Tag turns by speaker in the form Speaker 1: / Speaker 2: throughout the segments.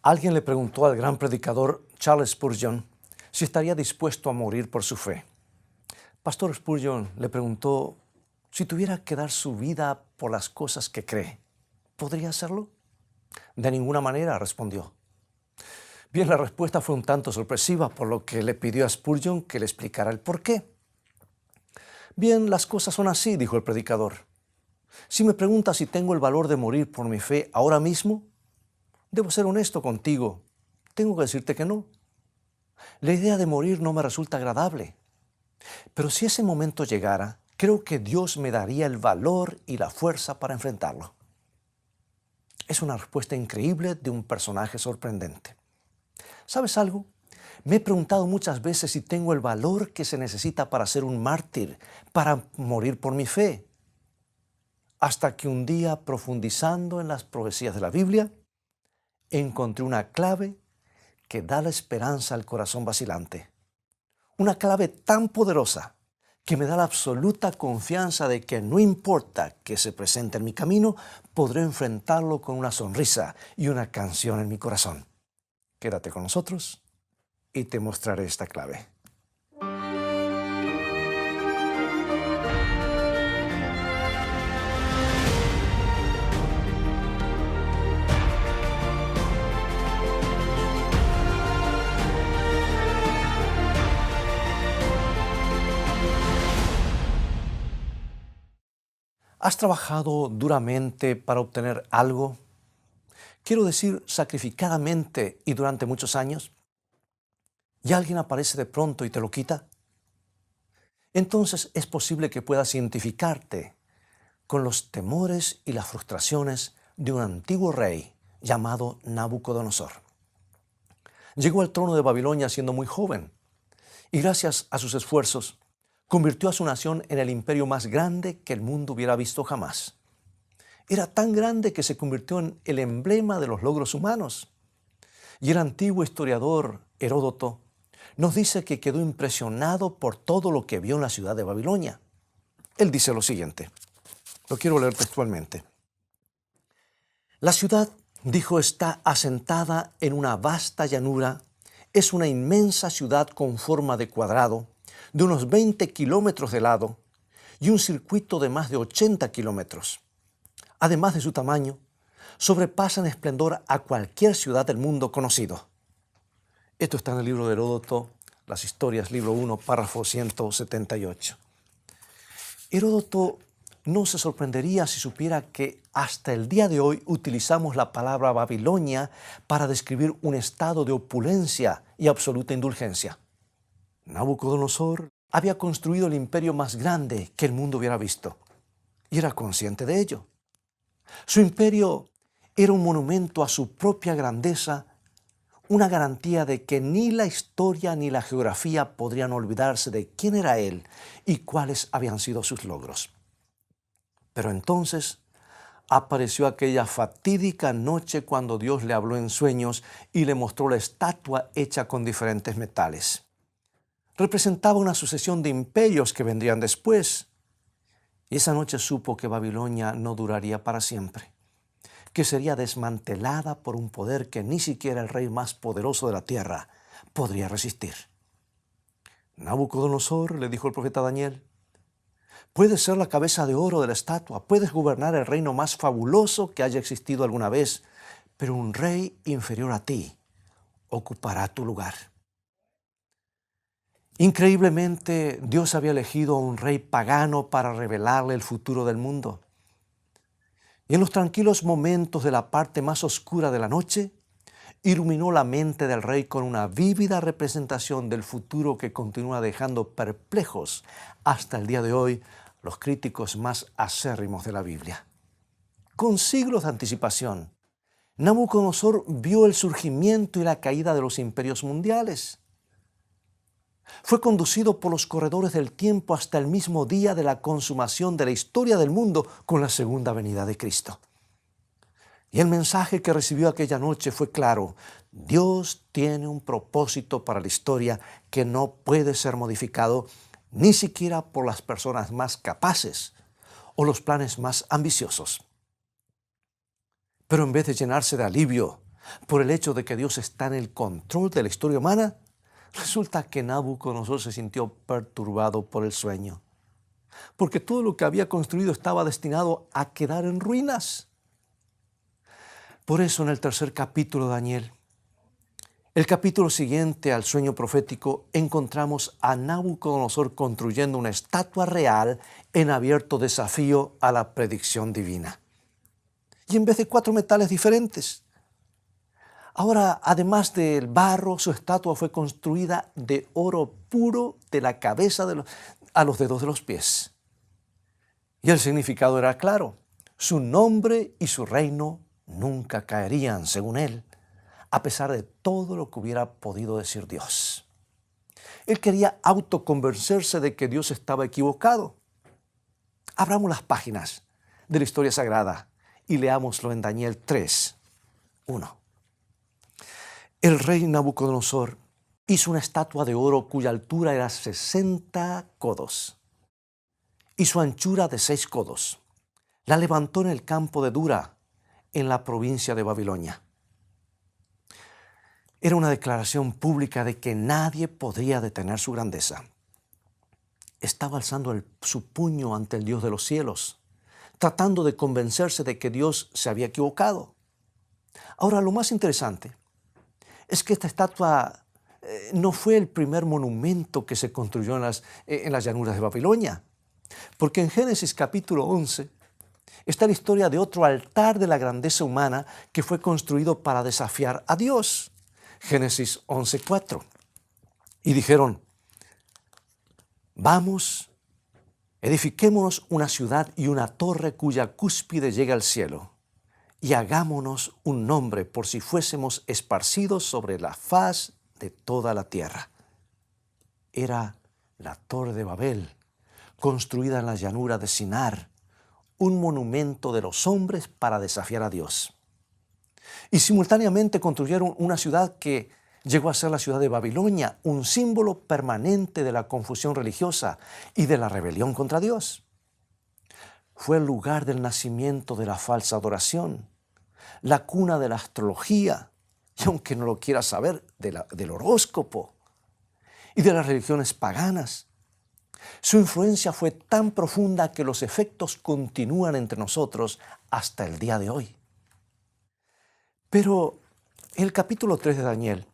Speaker 1: Alguien le preguntó al gran predicador Charles Spurgeon si estaría dispuesto a morir por su fe. Pastor Spurgeon le preguntó si tuviera que dar su vida por las cosas que cree, ¿podría hacerlo? De ninguna manera, respondió. Bien, la respuesta fue un tanto sorpresiva, por lo que le pidió a Spurgeon que le explicara el por qué. Bien, las cosas son así, dijo el predicador. Si me preguntas si tengo el valor de morir por mi fe ahora mismo, debo ser honesto contigo. Tengo que decirte que no. La idea de morir no me resulta agradable. Pero si ese momento llegara, creo que Dios me daría el valor y la fuerza para enfrentarlo. Es una respuesta increíble de un personaje sorprendente. ¿Sabes algo? Me he preguntado muchas veces si tengo el valor que se necesita para ser un mártir, para morir por mi fe. Hasta que un día, profundizando en las profecías de la Biblia, encontré una clave que da la esperanza al corazón vacilante. Una clave tan poderosa que me da la absoluta confianza de que no importa que se presente en mi camino, podré enfrentarlo con una sonrisa y una canción en mi corazón. Quédate con nosotros y te mostraré esta clave. ¿Has trabajado duramente para obtener algo? Quiero decir, sacrificadamente y durante muchos años. ¿Y alguien aparece de pronto y te lo quita? Entonces es posible que puedas identificarte con los temores y las frustraciones de un antiguo rey llamado Nabucodonosor. Llegó al trono de Babilonia siendo muy joven y gracias a sus esfuerzos convirtió a su nación en el imperio más grande que el mundo hubiera visto jamás. Era tan grande que se convirtió en el emblema de los logros humanos. Y el antiguo historiador Heródoto nos dice que quedó impresionado por todo lo que vio en la ciudad de Babilonia. Él dice lo siguiente, lo quiero leer textualmente. La ciudad, dijo, está asentada en una vasta llanura, es una inmensa ciudad con forma de cuadrado, de unos 20 kilómetros de lado y un circuito de más de 80 kilómetros. Además de su tamaño, sobrepasa en esplendor a cualquier ciudad del mundo conocido. Esto está en el libro de Heródoto, Las Historias, libro 1, párrafo 178. Heródoto no se sorprendería si supiera que hasta el día de hoy utilizamos la palabra Babilonia para describir un estado de opulencia y absoluta indulgencia. Nabucodonosor había construido el imperio más grande que el mundo hubiera visto y era consciente de ello. Su imperio era un monumento a su propia grandeza, una garantía de que ni la historia ni la geografía podrían olvidarse de quién era él y cuáles habían sido sus logros. Pero entonces apareció aquella fatídica noche cuando Dios le habló en sueños y le mostró la estatua hecha con diferentes metales. Representaba una sucesión de imperios que vendrían después. Y esa noche supo que Babilonia no duraría para siempre, que sería desmantelada por un poder que ni siquiera el rey más poderoso de la tierra podría resistir. Nabucodonosor, le dijo el profeta Daniel, puedes ser la cabeza de oro de la estatua, puedes gobernar el reino más fabuloso que haya existido alguna vez, pero un rey inferior a ti ocupará tu lugar. Increíblemente, Dios había elegido a un rey pagano para revelarle el futuro del mundo. Y en los tranquilos momentos de la parte más oscura de la noche, iluminó la mente del rey con una vívida representación del futuro que continúa dejando perplejos hasta el día de hoy los críticos más acérrimos de la Biblia. Con siglos de anticipación, Nabucodonosor vio el surgimiento y la caída de los imperios mundiales. Fue conducido por los corredores del tiempo hasta el mismo día de la consumación de la historia del mundo con la segunda venida de Cristo. Y el mensaje que recibió aquella noche fue claro: Dios tiene un propósito para la historia que no puede ser modificado ni siquiera por las personas más capaces o los planes más ambiciosos. Pero en vez de llenarse de alivio, por el hecho de que Dios está en el control de la historia humana, resulta que Nabucodonosor se sintió perturbado por el sueño, porque todo lo que había construido estaba destinado a quedar en ruinas. Por eso en el tercer capítulo de Daniel, el capítulo siguiente al sueño profético, encontramos a Nabucodonosor construyendo una estatua real en abierto desafío a la predicción divina. Y en vez de 4 metales diferentes. Ahora, además del barro, su estatua fue construida de oro puro de la cabeza a los dedos de los pies. Y el significado era claro. Su nombre y su reino nunca caerían, según él, a pesar de todo lo que hubiera podido decir Dios. Él quería autoconvencerse de que Dios estaba equivocado. Abramos las páginas de la historia sagrada y leámoslo en Daniel 3:1. El rey Nabucodonosor hizo una estatua de oro cuya altura era 60 codos y su anchura de 6 codos. La levantó en el campo de Dura, en la provincia de Babilonia. Era una declaración pública de que nadie podría detener su grandeza. Estaba alzando su puño ante el Dios de los cielos, tratando de convencerse de que Dios se había equivocado. Ahora, lo más interesante es que esta estatua no fue el primer monumento que se construyó en las llanuras de Babilonia, porque en Génesis capítulo 11 está la historia de otro altar de la grandeza humana que fue construido para desafiar a Dios. Génesis 11:4. Y dijeron: vamos, edifiquémonos una ciudad y una torre cuya cúspide llegue al cielo, y hagámonos un nombre por si fuésemos esparcidos sobre la faz de toda la tierra. Era la Torre de Babel, construida en la llanura de Sinar, un monumento de los hombres para desafiar a Dios. Y simultáneamente construyeron una ciudad que llegó a ser la ciudad de Babilonia, un símbolo permanente de la confusión religiosa y de la rebelión contra Dios. Fue el lugar del nacimiento de la falsa adoración, la cuna de la astrología, y aunque no lo quieras saber, del horóscopo y de las religiones paganas. Su influencia fue tan profunda que los efectos continúan entre nosotros hasta el día de hoy. Pero en el capítulo 3 de Daniel,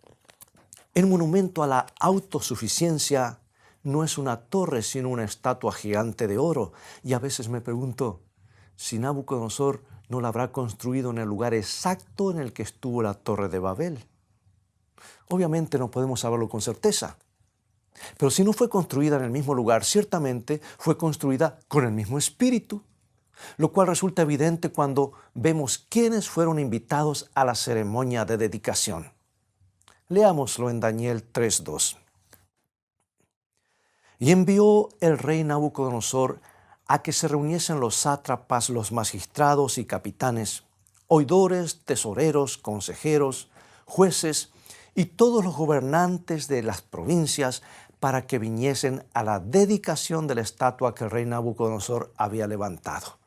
Speaker 1: el monumento a la autosuficiencia no es una torre, sino una estatua gigante de oro. Y a veces me pregunto si Nabucodonosor no la habrá construido en el lugar exacto en el que estuvo la Torre de Babel. Obviamente no podemos saberlo con certeza. Pero si no fue construida en el mismo lugar, ciertamente fue construida con el mismo espíritu, lo cual resulta evidente cuando vemos quiénes fueron invitados a la ceremonia de dedicación. Leámoslo en Daniel 3:2. Y envió el rey Nabucodonosor a que se reuniesen los sátrapas, los magistrados y capitanes, oidores, tesoreros, consejeros, jueces y todos los gobernantes de las provincias para que viniesen a la dedicación de la estatua que el rey Nabucodonosor había levantado.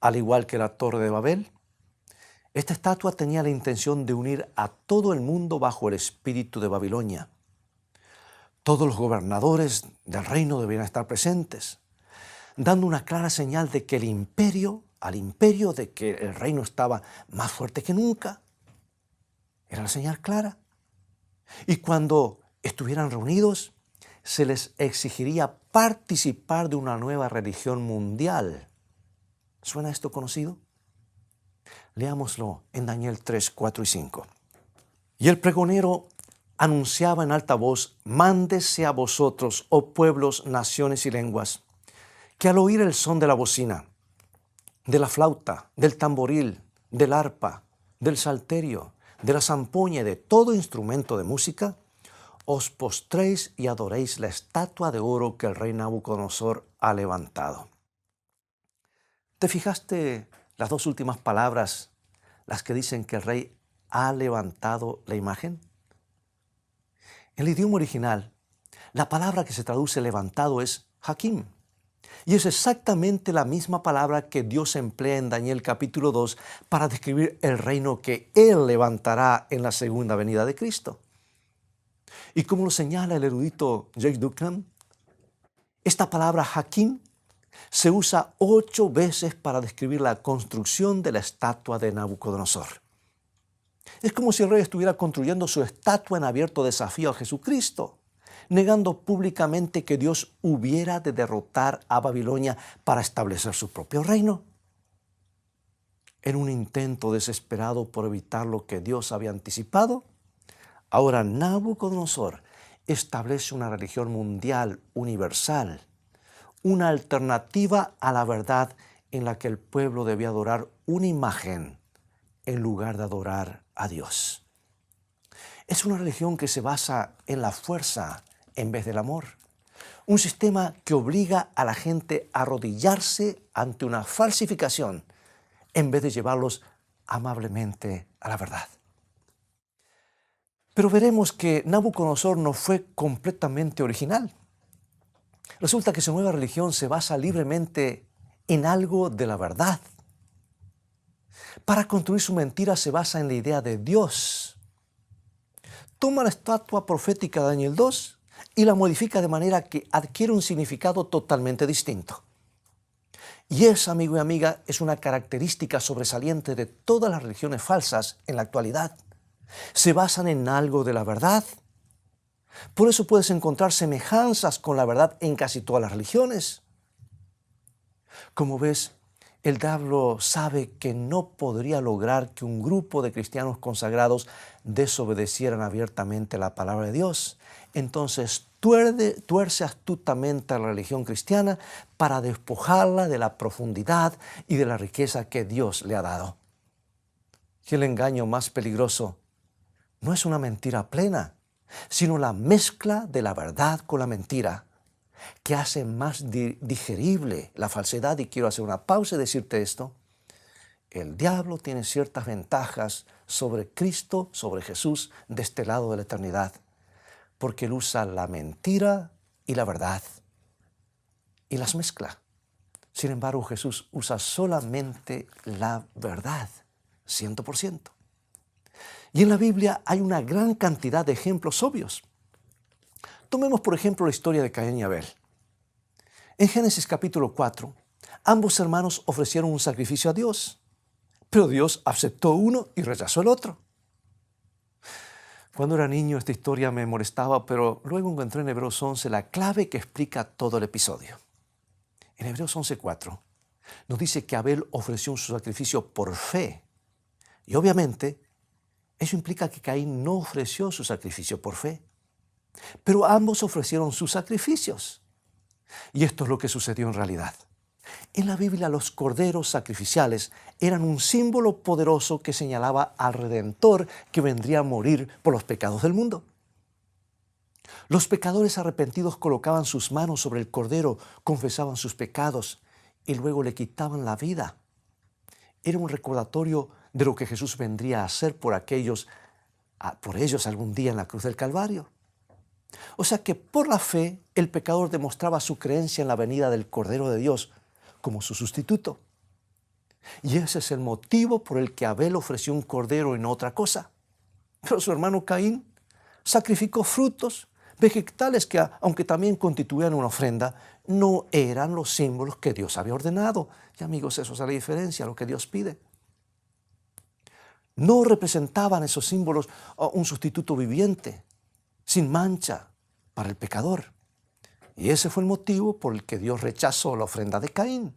Speaker 1: Al igual que la Torre de Babel, esta estatua tenía la intención de unir a todo el mundo bajo el espíritu de Babilonia. Todos los gobernadores del reino debían estar presentes, dando una clara señal de que al imperio de que el reino estaba más fuerte que nunca. Era la señal clara. Y cuando estuvieran reunidos, se les exigiría participar de una nueva religión mundial. ¿Suena esto conocido? Leámoslo en Daniel 3, 4 y 5. Y el pregonero anunciaba en alta voz: mándese a vosotros, oh pueblos, naciones y lenguas, que al oír el son de la bocina, de la flauta, del tamboril, del arpa, del salterio, de la zampoña y de todo instrumento de música, os postréis y adoréis la estatua de oro que el rey Nabucodonosor ha levantado. ¿Te fijaste las dos últimas palabras, las que dicen que el rey ha levantado la imagen? En el idioma original, la palabra que se traduce levantado es hakim, Y es exactamente la misma palabra que Dios emplea en Daniel capítulo 2 para describir el reino que Él levantará en la segunda venida de Cristo. Y como lo señala el erudito Jake Duncan, esta palabra Hakim se usa 8 veces para describir la construcción de la estatua de Nabucodonosor. Es como si el rey estuviera construyendo su estatua en abierto desafío a Jesucristo, negando públicamente que Dios hubiera de derrotar a Babilonia para establecer su propio reino. En un intento desesperado por evitar lo que Dios había anticipado, ahora Nabucodonosor establece una religión mundial, universal, una alternativa a la verdad en la que el pueblo debía adorar una imagen en lugar de adorar a Dios. Es una religión que se basa en la fuerza en vez del amor. Un sistema que obliga a la gente a arrodillarse ante una falsificación en vez de llevarlos amablemente a la verdad. Pero veremos que Nabucodonosor no fue completamente original. Resulta que su nueva religión se basa libremente en algo de la verdad. Para construir su mentira se basa en la idea de Dios. Toma la estatua profética de Daniel 2 y la modifica de manera que adquiere un significado totalmente distinto. Y esa, amigo y amiga, es una característica sobresaliente de todas las religiones falsas en la actualidad. Se basan en algo de la verdad. Por eso puedes encontrar semejanzas con la verdad en casi todas las religiones. Como ves, el diablo sabe que no podría lograr que un grupo de cristianos consagrados desobedecieran abiertamente la palabra de Dios. Entonces tuerce astutamente a la religión cristiana para despojarla de la profundidad y de la riqueza que Dios le ha dado. Y el engaño más peligroso no es una mentira plena, sino la mezcla de la verdad con la mentira, que hace más digerible la falsedad. Y quiero hacer una pausa y decirte esto. El diablo tiene ciertas ventajas sobre Cristo, sobre Jesús, de este lado de la eternidad, porque él usa la mentira y la verdad y las mezcla. Sin embargo, Jesús usa solamente la verdad, 100%. Y en la Biblia hay una gran cantidad de ejemplos obvios. Tomemos, por ejemplo, la historia de Caín y Abel. En Génesis capítulo 4, ambos hermanos ofrecieron un sacrificio a Dios, pero Dios aceptó uno y rechazó el otro. Cuando era niño esta historia me molestaba, pero luego encontré en Hebreos 11 la clave que explica todo el episodio. En Hebreos 11:4 nos dice que Abel ofreció su sacrificio por fe. Y obviamente eso implica que Caín no ofreció su sacrificio por fe. Pero ambos ofrecieron sus sacrificios. Y esto es lo que sucedió en realidad. En la Biblia los corderos sacrificiales eran un símbolo poderoso que señalaba al Redentor que vendría a morir por los pecados del mundo. Los pecadores arrepentidos colocaban sus manos sobre el cordero, confesaban sus pecados y luego le quitaban la vida. Era un recordatorio de lo que Jesús vendría a hacer por ellos algún día en la cruz del Calvario. O sea que por la fe el pecador demostraba su creencia en la venida del Cordero de Dios como su sustituto. Y ese es el motivo por el que Abel ofreció un cordero y no otra cosa. Pero su hermano Caín sacrificó frutos, vegetales que, aunque también constituían una ofrenda, no eran los símbolos que Dios había ordenado. Y amigos, eso es la diferencia, lo que Dios pide. No representaban esos símbolos un sustituto viviente, sin mancha, para el pecador. Y ese fue el motivo por el que Dios rechazó la ofrenda de Caín.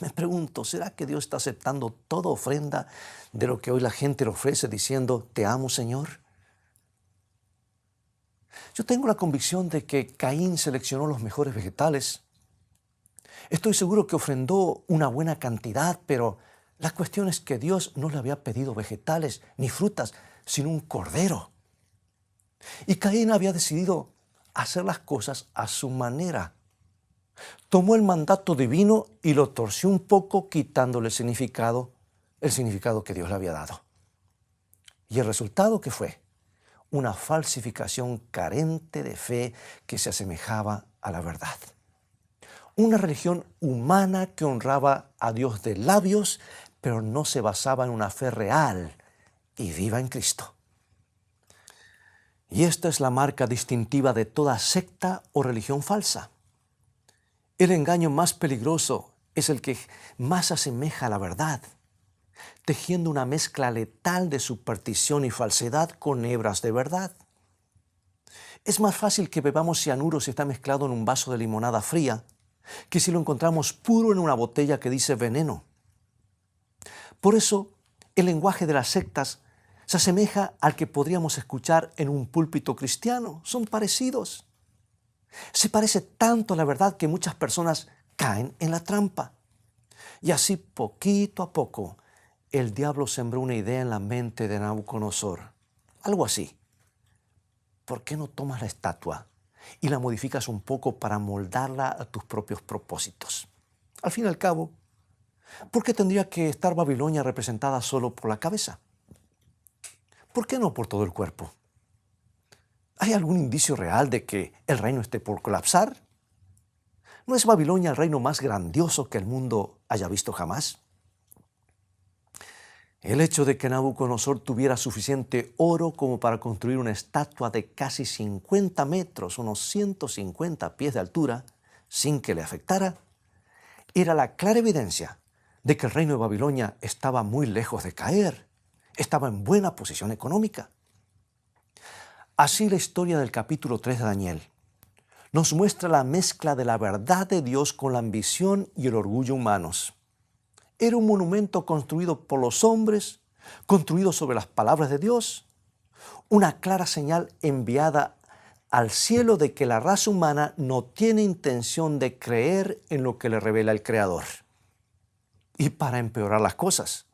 Speaker 1: Me pregunto, ¿será que Dios está aceptando toda ofrenda de lo que hoy la gente le ofrece diciendo, te amo, Señor? Yo tengo la convicción de que Caín seleccionó los mejores vegetales. Estoy seguro que ofrendó una buena cantidad, pero la cuestión es que Dios no le había pedido vegetales ni frutas, sino un cordero. Y Caín había decidido hacer las cosas a su manera. Tomó el mandato divino y lo torció un poco, quitándole el significado que Dios le había dado. ¿Y el resultado qué fue? Una falsificación carente de fe que se asemejaba a la verdad. Una religión humana que honraba a Dios de labios, pero no se basaba en una fe real y viva en Cristo. Y esta es la marca distintiva de toda secta o religión falsa. El engaño más peligroso es el que más asemeja a la verdad, tejiendo una mezcla letal de superstición y falsedad con hebras de verdad. Es más fácil que bebamos cianuro si está mezclado en un vaso de limonada fría, que si lo encontramos puro en una botella que dice veneno. Por eso, el lenguaje de las sectas se asemeja al que podríamos escuchar en un púlpito cristiano. Son parecidos. Se parece tanto a la verdad que muchas personas caen en la trampa. Y así, poquito a poco, el diablo sembró una idea en la mente de Nabucodonosor. Algo así. ¿Por qué no tomas la estatua y la modificas un poco para moldarla a tus propios propósitos? Al fin y al cabo, ¿por qué tendría que estar Babilonia representada solo por la cabeza? ¿Por qué no por todo el cuerpo? ¿Hay algún indicio real de que el reino esté por colapsar? ¿No es Babilonia el reino más grandioso que el mundo haya visto jamás? El hecho de que Nabucodonosor tuviera suficiente oro como para construir una estatua de casi 50 metros, unos 150 pies de altura, sin que le afectara, era la clara evidencia de que el reino de Babilonia estaba muy lejos de caer, estaba en buena posición económica. Así la historia del capítulo 3 de Daniel nos muestra la mezcla de la verdad de Dios con la ambición y el orgullo humanos. Era un monumento construido por los hombres, construido sobre las palabras de Dios, una clara señal enviada al cielo de que la raza humana no tiene intención de creer en lo que le revela el Creador. Y para empeorar las cosas,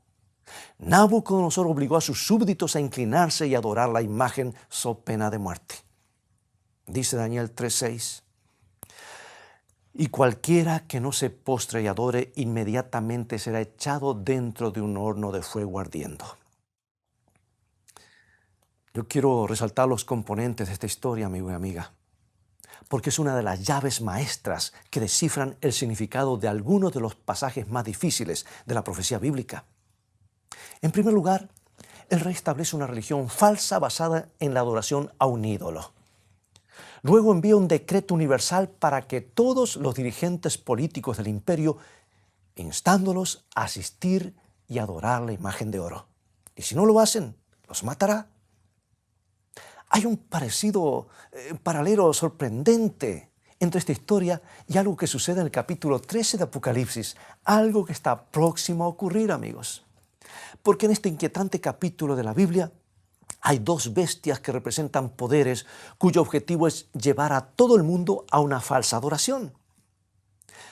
Speaker 1: Nabucodonosor obligó a sus súbditos a inclinarse y adorar la imagen so pena de muerte. Dice Daniel 3:6. Y cualquiera que no se postre y adore inmediatamente será echado dentro de un horno de fuego ardiendo. Yo quiero resaltar los componentes de esta historia, amigo y amiga, porque es una de las llaves maestras que descifran el significado de algunos de los pasajes más difíciles de la profecía bíblica. En primer lugar, el rey establece una religión falsa basada en la adoración a un ídolo. Luego envía un decreto universal para que todos los dirigentes políticos del imperio, instándolos a asistir y adorar la imagen de oro. Y si no lo hacen, los matará. Hay un paralelo sorprendente entre esta historia y algo que sucede en el capítulo 13 de Apocalipsis, algo que está próximo a ocurrir, amigos. Porque en este inquietante capítulo de la Biblia hay dos bestias que representan poderes cuyo objetivo es llevar a todo el mundo a una falsa adoración.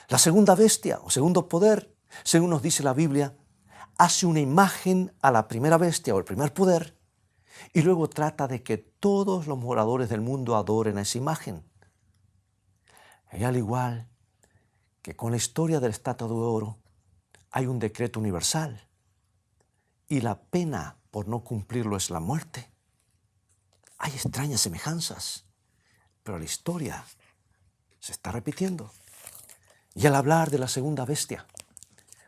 Speaker 1: La segunda bestia o segundo poder, según nos dice la Biblia, hace una imagen a la primera bestia o el primer poder y luego trata de que todos los moradores del mundo adoren a esa imagen. Y al igual que con la historia de la estatua de oro, hay un decreto universal y la pena por no cumplirlo es la muerte. Hay extrañas semejanzas, pero la historia se está repitiendo. Y al hablar de la segunda bestia,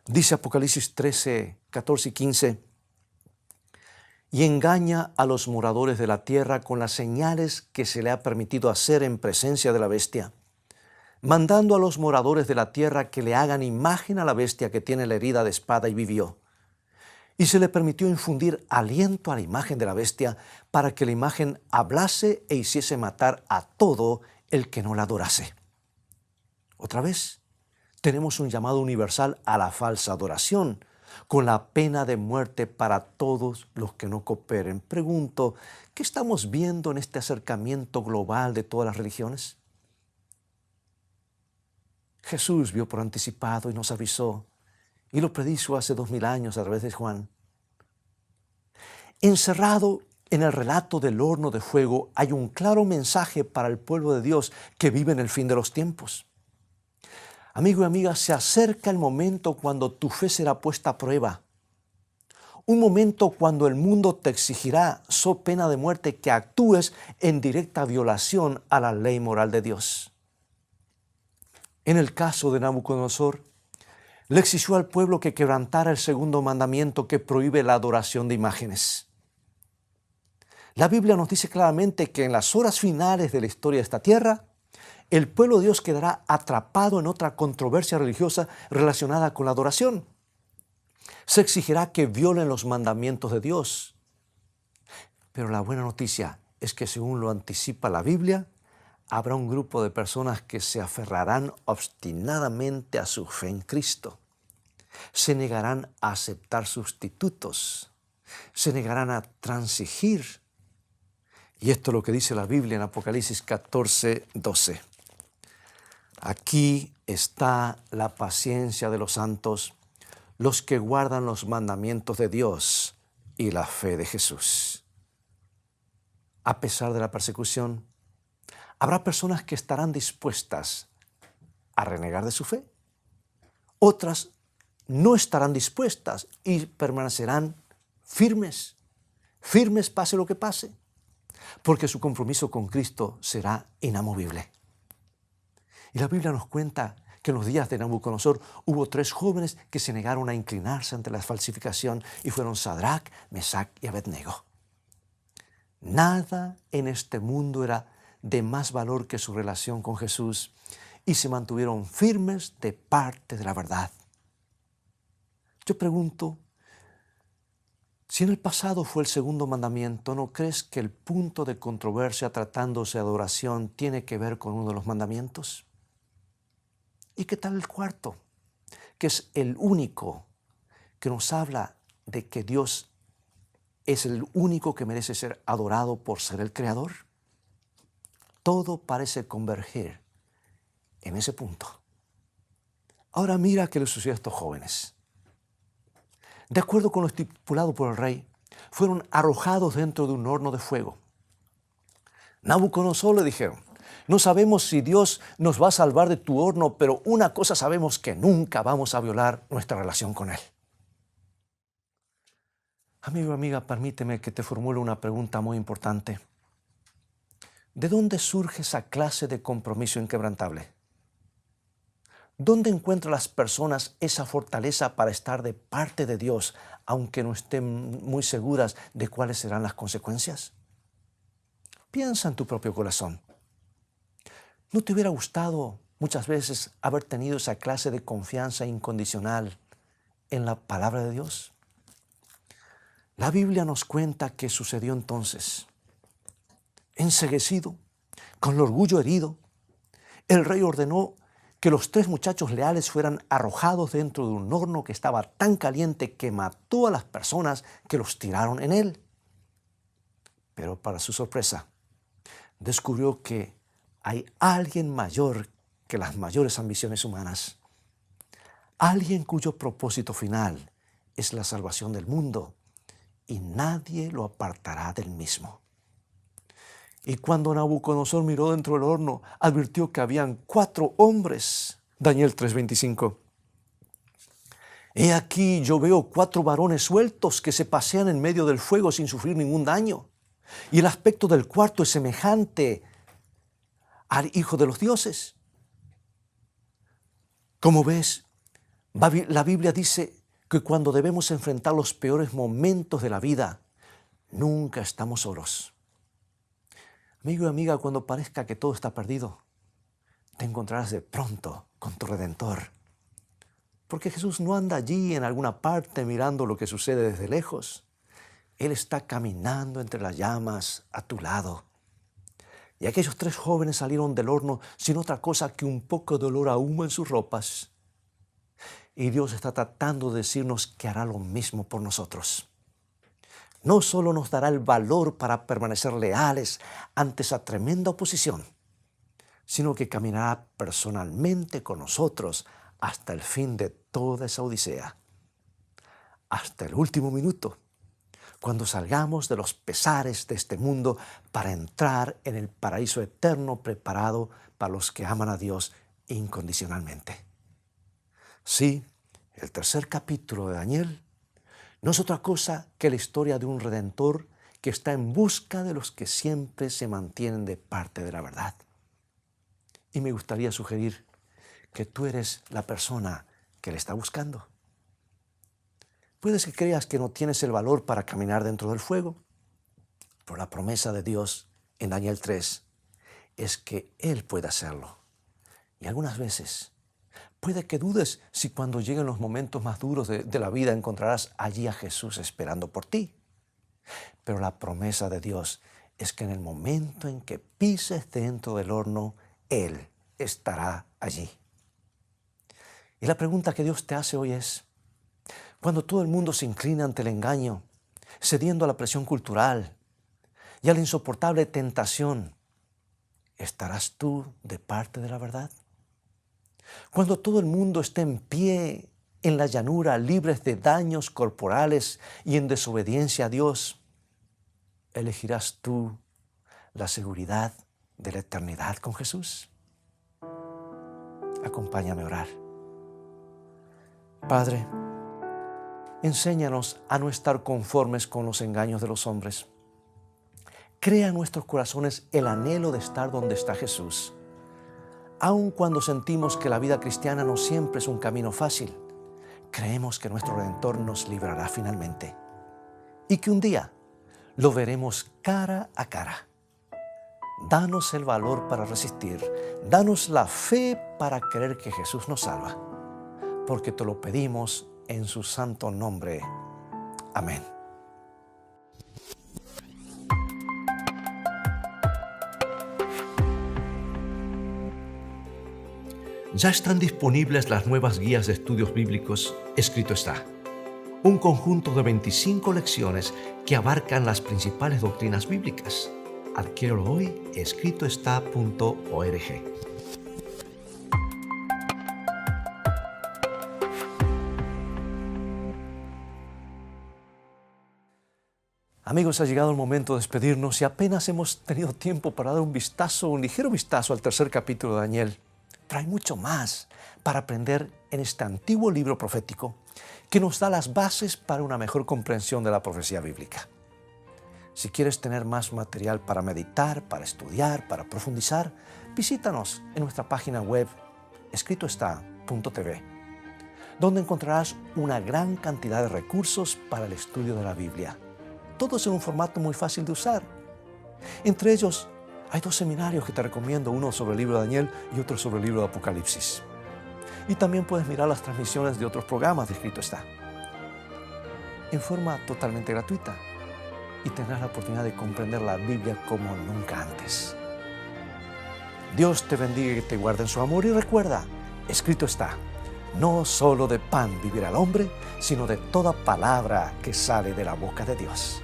Speaker 1: dice Apocalipsis 13, 14 y 15, y engaña a los moradores de la tierra con las señales que se le ha permitido hacer en presencia de la bestia, mandando a los moradores de la tierra que le hagan imagen a la bestia que tiene la herida de espada y vivió. Y se le permitió infundir aliento a la imagen de la bestia para que la imagen hablase e hiciese matar a todo el que no la adorase. Otra vez, tenemos un llamado universal a la falsa adoración, con la pena de muerte para todos los que no cooperen. Pregunto, ¿qué estamos viendo en este acercamiento global de todas las religiones? Jesús vio por anticipado y nos avisó, y lo predijo hace 2000 años a través de Juan. Encerrado en el relato del horno de fuego hay un claro mensaje para el pueblo de Dios que vive en el fin de los tiempos. Amigo y amiga, se acerca el momento cuando tu fe será puesta a prueba. Un momento cuando el mundo te exigirá, so pena de muerte, que actúes en directa violación a la ley moral de Dios. En el caso de Nabucodonosor, le exigió al pueblo que quebrantara el segundo mandamiento que prohíbe la adoración de imágenes. La Biblia nos dice claramente que en las horas finales de la historia de esta tierra, el pueblo de Dios quedará atrapado en otra controversia religiosa relacionada con la adoración. Se exigirá que violen los mandamientos de Dios. Pero la buena noticia es que, según lo anticipa la Biblia, habrá un grupo de personas que se aferrarán obstinadamente a su fe en Cristo. Se negarán a aceptar sustitutos. Se negarán a transigir. Y esto es lo que dice la Biblia en Apocalipsis 14:12. Aquí está la paciencia de los santos, los que guardan los mandamientos de Dios y la fe de Jesús. A pesar de la persecución, habrá personas que estarán dispuestas a renegar de su fe. Otras no estarán dispuestas y permanecerán firmes pase lo que pase, porque su compromiso con Cristo será inamovible. Y la Biblia nos cuenta que en los días de Nabucodonosor hubo 3 jóvenes que se negaron a inclinarse ante la falsificación y fueron Sadrach, Mesach y Abednego. Nada en este mundo era de más valor que su relación con Jesús y se mantuvieron firmes de parte de la verdad. Yo pregunto, si en el pasado fue el segundo mandamiento, ¿no crees que el punto de controversia tratándose de adoración tiene que ver con uno de los mandamientos? ¿Y qué tal el cuarto? Que es el único que nos habla de que Dios es el único que merece ser adorado por ser el Creador. Todo parece converger en ese punto. Ahora mira qué le sucedió a estos jóvenes. De acuerdo con lo estipulado por el rey, fueron arrojados dentro de un horno de fuego. Nabucodonosor le dijeron: no sabemos si Dios nos va a salvar de tu horno, pero una cosa sabemos, que nunca vamos a violar nuestra relación con Él. Amigo, amiga, permíteme que te formule una pregunta muy importante. ¿De dónde surge esa clase de compromiso inquebrantable? ¿Dónde encuentran las personas esa fortaleza para estar de parte de Dios, aunque no estén muy seguras de cuáles serán las consecuencias? Piensa en tu propio corazón. ¿No te hubiera gustado muchas veces haber tenido esa clase de confianza incondicional en la palabra de Dios? La Biblia nos cuenta qué sucedió entonces. Enceguecido, con el orgullo herido, el rey ordenó que los 3 muchachos leales fueran arrojados dentro de un horno que estaba tan caliente que mató a las personas que los tiraron en él. Pero para su sorpresa, descubrió que hay alguien mayor que las mayores ambiciones humanas. Alguien cuyo propósito final es la salvación del mundo y nadie lo apartará del mismo. Y cuando Nabucodonosor miró dentro del horno, advirtió que habían 4 hombres. Daniel 3:25. He aquí, yo veo 4 varones sueltos que se pasean en medio del fuego sin sufrir ningún daño. Y el aspecto del cuarto es semejante al Hijo de los dioses. Como ves, la Biblia dice que cuando debemos enfrentar los peores momentos de la vida, nunca estamos solos. Amigo y amiga, cuando parezca que todo está perdido, te encontrarás de pronto con tu Redentor. Porque Jesús no anda allí en alguna parte mirando lo que sucede desde lejos. Él está caminando entre las llamas a tu lado. Y aquellos 3 jóvenes salieron del horno sin otra cosa que un poco de olor a humo en sus ropas. Y Dios está tratando de decirnos que hará lo mismo por nosotros. No solo nos dará el valor para permanecer leales ante esa tremenda oposición, sino que caminará personalmente con nosotros hasta el fin de toda esa odisea. Hasta el último minuto, cuando salgamos de los pesares de este mundo para entrar en el paraíso eterno preparado para los que aman a Dios incondicionalmente. Sí, el 3er capítulo de Daniel no es otra cosa que la historia de un Redentor que está en busca de los que siempre se mantienen de parte de la verdad. Y me gustaría sugerir que tú eres la persona que Él está buscando. Puedes que creas que no tienes el valor para caminar dentro del fuego, pero la promesa de Dios en Daniel 3 es que Él puede hacerlo. Y algunas veces puede que dudes si cuando lleguen los momentos más duros de la vida encontrarás allí a Jesús esperando por ti. Pero la promesa de Dios es que en el momento en que pises dentro del horno, Él estará allí. Y la pregunta que Dios te hace hoy es, cuando todo el mundo se inclina ante el engaño, cediendo a la presión cultural y a la insoportable tentación, ¿estarás tú de parte de la verdad? Cuando todo el mundo esté en pie en la llanura, libres de daños corporales y en desobediencia a Dios, ¿elegirás tú la seguridad de la eternidad con Jesús? Acompáñame a orar. Padre, enséñanos a no estar conformes con los engaños de los hombres. Crea en nuestros corazones el anhelo de estar donde está Jesús. Aun cuando sentimos que la vida cristiana no siempre es un camino fácil, creemos que nuestro Redentor nos librará finalmente y que un día lo veremos cara a cara. Danos el valor para resistir, danos la fe para creer que Jesús nos salva, porque te lo pedimos en su santo nombre. Amén. Ya están disponibles las nuevas guías de estudios bíblicos Escrito está. Un conjunto de 25 lecciones que abarcan las principales doctrinas bíblicas. Adquiérelo hoy, escritoestá.org. Amigos, ha llegado el momento de despedirnos y apenas hemos tenido tiempo para dar un ligero vistazo al tercer capítulo de Daniel. Pero hay mucho más para aprender en este antiguo libro profético que nos da las bases para una mejor comprensión de la profecía bíblica. Si quieres tener más material para meditar, para estudiar, para profundizar, visítanos en nuestra página web escritoestá.tv, donde encontrarás una gran cantidad de recursos para el estudio de la Biblia, todos en un formato muy fácil de usar. Entre ellos, hay 2 seminarios que te recomiendo, uno sobre el libro de Daniel y otro sobre el libro de Apocalipsis. Y también puedes mirar las transmisiones de otros programas de Escrito Está, en forma totalmente gratuita, y tendrás la oportunidad de comprender la Biblia como nunca antes. Dios te bendiga y te guarde en su amor, y recuerda, Escrito está, no solo de pan vivirá el hombre, sino de toda palabra que sale de la boca de Dios.